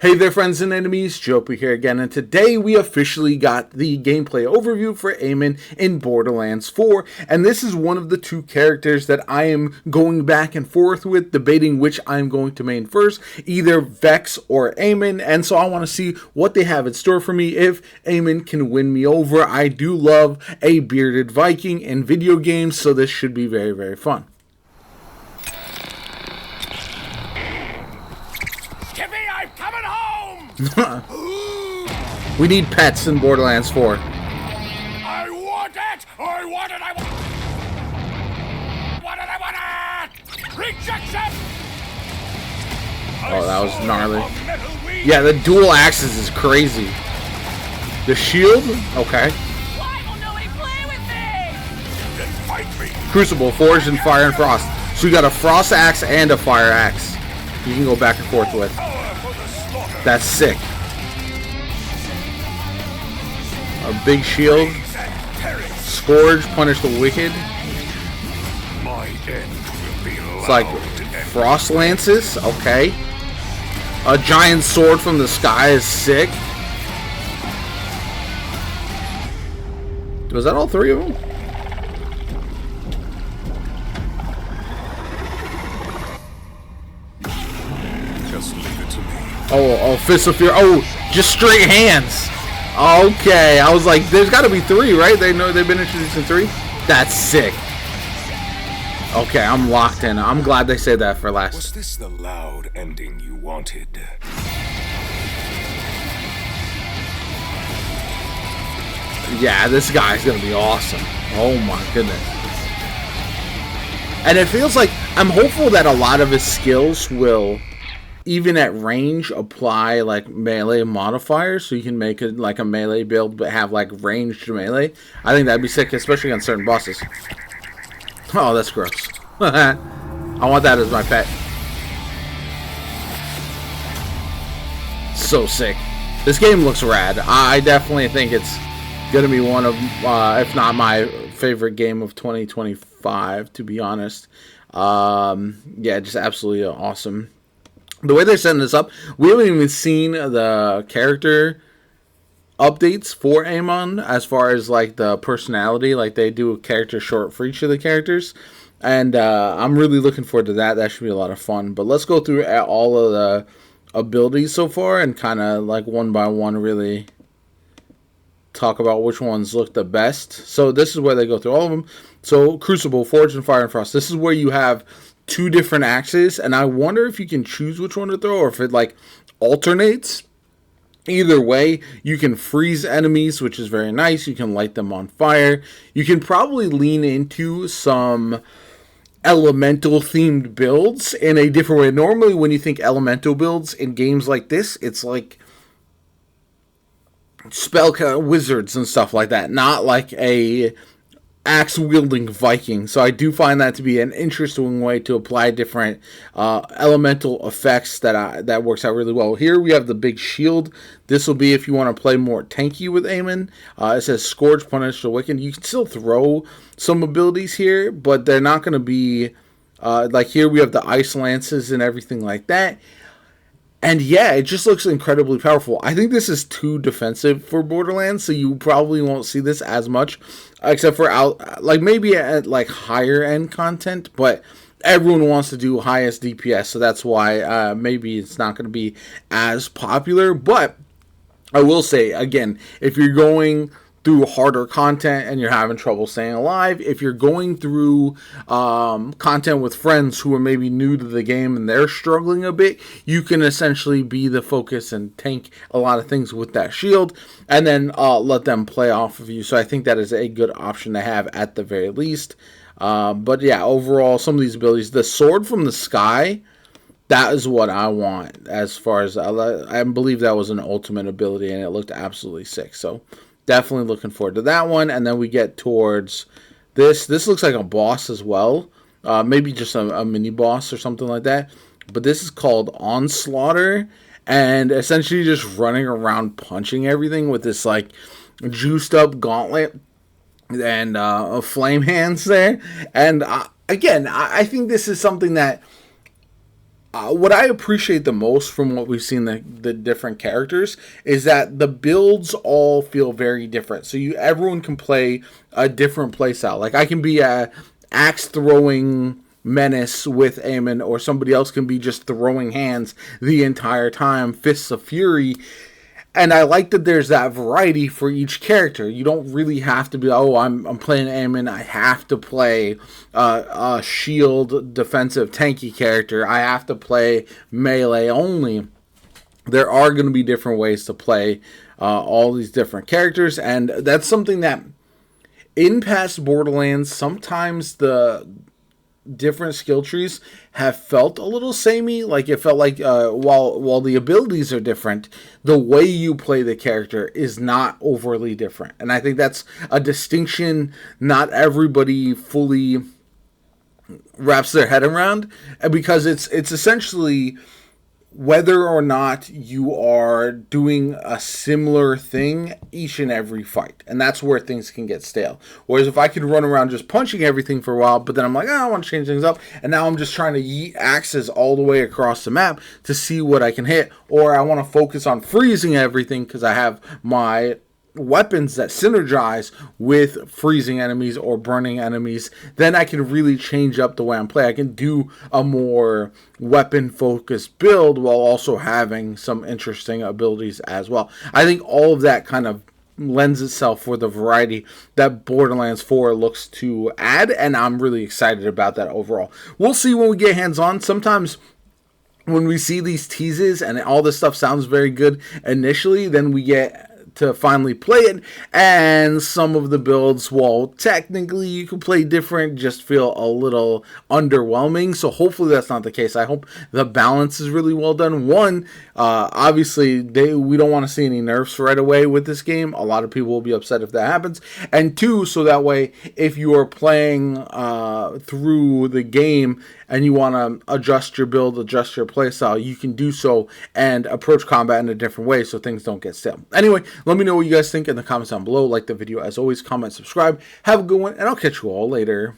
Hey there friends and enemies, JoPa here again, and today we officially got the gameplay overview for Amon in Borderlands 4, and this is one of the two characters that I am going back and forth with, debating which I'm going to main first, either Vex or Amon, and so I want to see what they have in store for me if Amon can win me over. I do love a bearded Viking in video games, so this should be very, very fun. We need pets in Borderlands 4. I want it! I want it! I want it! Rejection! Oh, that was gnarly. Yeah, the dual axes is crazy. The shield? Okay. Why will nobody play with me? Then fight me! Crucible, forged in fire and frost. So you got a frost axe and a fire axe. You can go back and forth with. That's sick. A big shield. Scourge, punish the wicked. It's like frost lances. Okay. A giant sword from the sky is sick. Was that all three of them? Just leave it to me. Oh, Fist of Fear. Oh, just straight hands. Okay, I was like, there's got to be three, right? They know they've been introduced in three. That's sick. Okay, I'm locked in. I'm glad they said that for last. Was this the loud ending you wanted? Yeah, this guy's gonna be awesome. Oh my goodness. And it feels like I'm hopeful that a lot of his skills will, even at range, apply like melee modifiers, so you can make it like a melee build but have like ranged melee. I think that'd be sick, especially on certain bosses. Oh, that's gross. I want that as my pet. So sick. This game looks rad. I definitely think it's gonna be one of, if not my favorite game of 2025, to be honest. Yeah, just absolutely awesome. The way they're setting this up, we haven't even seen the character updates for Amon as far as like the personality. Like they do a character short for each of the characters, and I'm really looking forward to that. That should be a lot of fun. But let's go through all of the abilities so far and kind of like one by one really talk about which ones look the best. So this is where they go through all of them. So Crucible, Forged in Fire and Frost. This is where you have two different axes, and I wonder if you can choose which one to throw or if it like alternates. Either way, you can freeze enemies, which is very nice. You can light them on fire. You can probably lean into some elemental themed builds in a different way. Normally when you think elemental builds in games like this, it's like spell wizards and stuff like that, not like a axe-wielding Viking. So I do find that to be an interesting way to apply different elemental effects that works out really well. Here we have the big shield. This will be if you want to play more tanky with Amon. It says Scourge, Punish the Wicked. You can still throw some abilities here, but they're not going to be like here we have the ice lances and everything like that. And yeah, it just looks incredibly powerful. I think this is too defensive for Borderlands, so you probably won't see this as much, except for like maybe at like higher end content. But everyone wants to do highest DPS, so that's why maybe it's not going to be as popular. But I will say again, if you're going through harder content and you're having trouble staying alive, if you're going through content with friends who are maybe new to the game and they're struggling a bit, you can essentially be the focus and tank a lot of things with that shield, and then let them play off of you. So I think that is a good option to have at the very least. But yeah, overall, some of these abilities, the sword from the sky, that is what I want as far as, I believe that was an ultimate ability and it looked absolutely sick. So definitely looking forward to that one. And then we get towards this. This looks like a boss as well. Maybe just a mini boss or something like that. But this is called Onslaughter. And essentially just running around punching everything with this like juiced up gauntlet and flame hands there. And again, I think this is something that What I appreciate the most from what we've seen the different characters is that the builds all feel very different. So everyone can play a different play style. Like I can be a axe throwing menace with Amon, or somebody else can be just throwing hands the entire time, fists of fury. And I like that there's that variety for each character. You don't really have to be, oh, I'm playing Amon, I have to play a shield defensive tanky character. I have to play melee only. There are going to be different ways to play all these different characters. And that's something that in past Borderlands, sometimes the different skill trees have felt a little samey. Like it felt like while the abilities are different, the way you play the character is not overly different. And I think that's a distinction not everybody fully wraps their head around, because it's essentially whether or not you are doing a similar thing each and every fight. And that's where things can get stale. Whereas if I could run around just punching everything for a while, but then I'm like, I want to change things up, and now I'm just trying to yeet axes all the way across the map to see what I can hit, or I want to focus on freezing everything because I have my weapons that synergize with freezing enemies or burning enemies, then I can really change up the way I'm playing. I can do a more weapon focused build while also having some interesting abilities as well. I think all of that kind of lends itself for the variety that Borderlands 4 looks to add, and I'm really excited about that overall. We'll see when we get hands-on. Sometimes when we see these teases and all this stuff sounds very good initially, then we get to finally play it, and some of the builds, while technically you can play different, just feel a little underwhelming. So hopefully that's not the case. I hope the balance is really well done. One, obviously we don't want to see any nerfs right away with this game. A lot of people will be upset if that happens. And two, so that way if you are playing through the game and you want to adjust your build, adjust your playstyle, you can do so and approach combat in a different way so things don't get stale. Anyway, let me know what you guys think in the comments down below. Like the video as always, comment, subscribe. Have a good one, and I'll catch you all later.